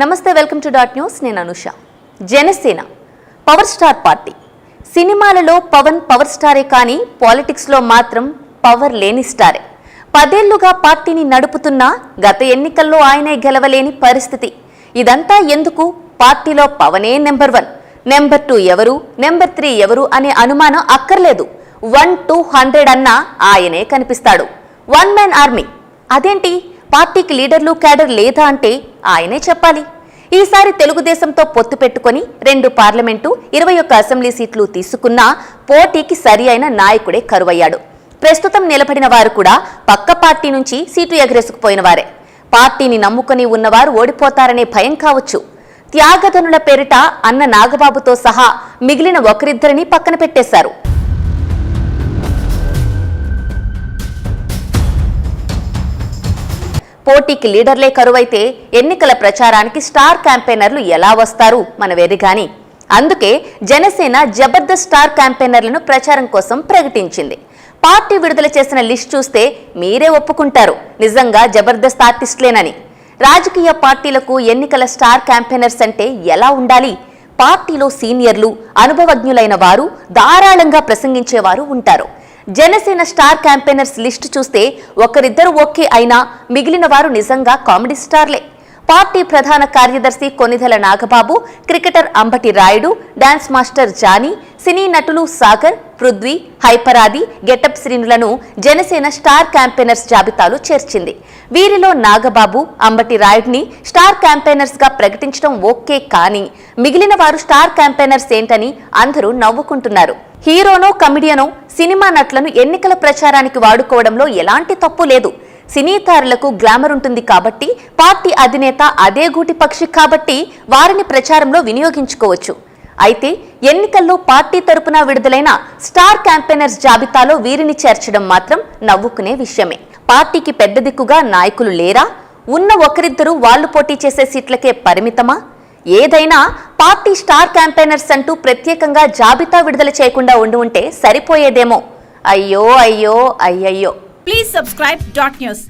నమస్తే, welcome to dot news. నేను Anusha. Janasena power star party. సినిమాలలో పవన్ పవర్ స్టారే కానీ పాలిటిక్స్లో మాత్రం పవర్ లేని స్టారే. 10 ఏళ్లుగా పార్టీని నడుపుతున్నా గత ఎన్నికల్లో ఆయనే గెలవలేని పరిస్థితి. ఇదంతా ఎందుకు? పార్టీలో పవనే నెంబర్ 1, నెంబర్ 2 ఎవరు, నెంబర్ 3 ఎవరు అనే అనుమానం అక్కర్లేదు. 1 to 100 అన్నా ఆయనే కనిపిస్తాడు. 1 మ్యాన్ ఆర్మీ. అదేంటి, పార్టీకి లీడర్లు క్యాడర్ లేదా అంటే ఆయనే చెప్పాలి. ఈసారి తెలుగుదేశంతో పొత్తు పెట్టుకుని 2 పార్లమెంటు 21 అసెంబ్లీ సీట్లు తీసుకున్నా పోటీకి సరి అయిన నాయకుడే కరువయ్యాడు. ప్రస్తుతం నిలబడిన వారు కూడా పక్క పార్టీ నుంచి సీటు ఎగరేసుకుపోయిన వారే. పార్టీని నమ్ముకుని ఉన్నవారు ఓడిపోతారనే భయం కావచ్చు. త్యాగధనుల పేరిట అన్న నాగబాబుతో సహా మిగిలిన ఒకరిద్దరిని పక్కన పెట్టేశారు. పోటీకి లీడర్లే కరువైతే ఎన్నికల ప్రచారానికి స్టార్ క్యాంపెయినర్లు ఎలా వస్తారు మన వేదిగాని. అందుకే జనసేన జబర్దస్త్ స్టార్ క్యాంపెయినర్లను ప్రచారం కోసం ప్రకటించింది. పార్టీ విడుదల చేసిన లిస్ట్ చూస్తే మీరే ఒప్పుకుంటారు నిజంగా జబర్దస్త్ ఆర్టిస్టులేనని. రాజకీయ పార్టీలకు ఎన్నికల స్టార్ క్యాంపెయినర్స్ అంటే ఎలా ఉండాలి? పార్టీలో సీనియర్లు, అనుభవజ్ఞులైన వారు, ధారాళంగా ప్రసంగించేవారు ఉంటారు. జనసేన స్టార్ క్యాంపెయినర్స్ లిస్టు చూస్తే ఒకరిద్దరు ఓకే అయినా మిగిలిన వారు నిజంగా కామెడీ స్టార్లే. పార్టీ ప్రధాన కార్యదర్శి Konidela Nagababu, cricketer Ambati Rayudu, dance master Jani, cine నటులు సాగర్, పృథ్వీ, హైపరాది, గెటప్ శ్రీనులను జనసేన స్టార్ క్యాంపెయినర్స్ జాబితాలో చేర్చింది. వీరిలో నాగబాబు, అంబటి రాయుడిని స్టార్ క్యాంపెయినర్స్ గా ప్రకటించడం ఓకే, కానీ మిగిలిన వారు స్టార్ క్యాంపెయినర్స్ ఏంటని అందరూ నవ్వుకుంటున్నారు. హీరోనో కమిడియనో సినిమా నటులను ఎన్నికల ప్రచారానికి వాడుకోవడంలో ఎలాంటి తప్పు లేదు. సినీ తారులకు గ్లామర్ ఉంటుంది కాబట్టి, పార్టీ అధినేత అదే గూటి పక్షి కాబట్టి వారిని ప్రచారంలో వినియోగించుకోవచ్చు. అయితే ఎన్నికల్లో పార్టీ తరపున విడుదలైన స్టార్ క్యాంపెయినర్స్ జాబితాలో వీరిని చేర్చడం మాత్రం నవ్వుకునే విషయమే. పార్టీకి పెద్ద దిక్కుగా నాయకులు లేరా? ఉన్న ఒకరిద్దరు వాళ్లు పోటీ చేసే సీట్లకే పరిమితమా? ఏదైనా పార్టీ స్టార్ క్యాంపెయినర్స్ అంటూ ప్రత్యేకంగా జాబితా విడుదల చేయకుండా ఉంటే సరిపోయేదేమో. అయ్యో అయ్యో అయ్యయ్యో. Please subscribe dot news.